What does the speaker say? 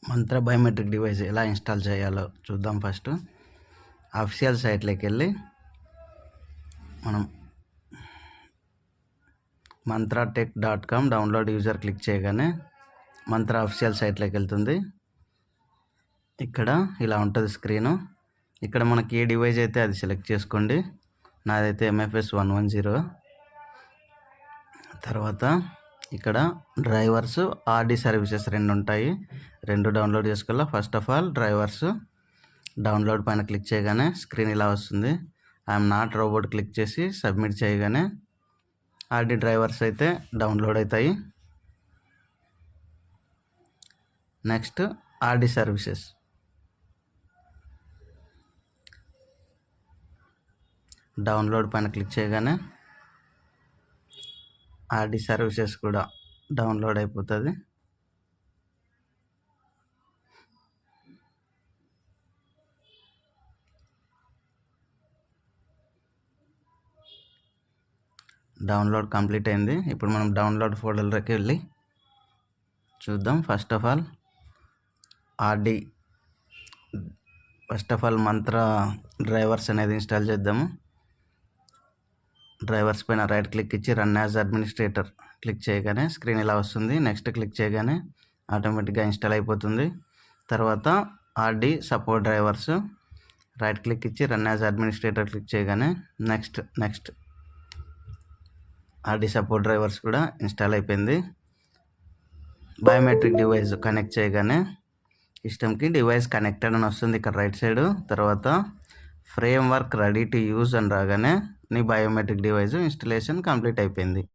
మంత్ర biometric device ఎలా install చేయాలో చూద్దాం. ఫస్ట్ అఫీషియల్ సైట్లోకి వెళ్ళి మనం mantraTech.com డౌన్లోడ్ యూజర్ క్లిక్ చేయగానే మంత్ర అఫీషియల్ సైట్లోకి వెళ్తుంది. ఇక్కడ ఇలా ఉంటుంది స్క్రీను. ఇక్కడ మనకి ఏ డివైస్ అయితే అది సెలెక్ట్ చేసుకోండి. నాదైతే MFS 110. తర్వాత ఇక్కడ డ్రైవర్స్ RD సర్వీసెస్ రెండు ఉంటాయి, రెండు డౌన్లోడ్ చేసుకోవాలా. First of all drivers download పైన క్లిక్ చేయగానే స్క్రీన్ ఇలా వస్తుంది. ఐఎమ్ నాట్ రోబోట్ క్లిక్ చేసి సబ్మిట్ చేయగానే RD డ్రైవర్స్ అయితే డౌన్లోడ్ అవుతాయి. నెక్స్ట్ RD సర్వీసెస్, డౌన్లోడ్ పైన క్లిక్ చేయగానే RD సర్వీసెస్ కూడా డౌన్లోడ్ అయిపోతుంది. డౌన్లోడ్ కంప్లీట్ అయింది. ఇప్పుడు మనం డౌన్లోడ్ ఫోల్డర్లోకి వెళ్ళి చూద్దాం. First of all Mantra drivers అనేది ఇన్స్టాల్ చేద్దాము. డ్రైవర్స్ పైన రైట్ క్లిక్ ఇచ్చి రన్ యాజ్ అడ్మినిస్ట్రేటర్ క్లిక్ చేయగానే స్క్రీన్ ఇలా వస్తుంది. నెక్స్ట్ క్లిక్ చేయగానే ఆటోమేటిక్గా ఇన్స్టాల్ అయిపోతుంది. తర్వాత RD support drivers right click ఇచ్చి రన్ యాజ్ అడ్మినిస్ట్రేటర్ క్లిక్ చేయగానే నెక్స్ట్ RD సపోర్ట్ డ్రైవర్స్ కూడా ఇన్స్టాల్ అయిపోయింది. బయోమెట్రిక్ డివైస్ కనెక్ట్ చేయగానే సిస్టమ్కి డివైస్ కనెక్టెడ్ అని వస్తుంది ఇక్కడ రైట్ సైడ్. తర్వాత frame work ready to use అని రాగానే నీ బయోమెట్రిక్ డివైస్ ఇన్స్టలేషన్ కంప్లీట్ అయిపోయింది.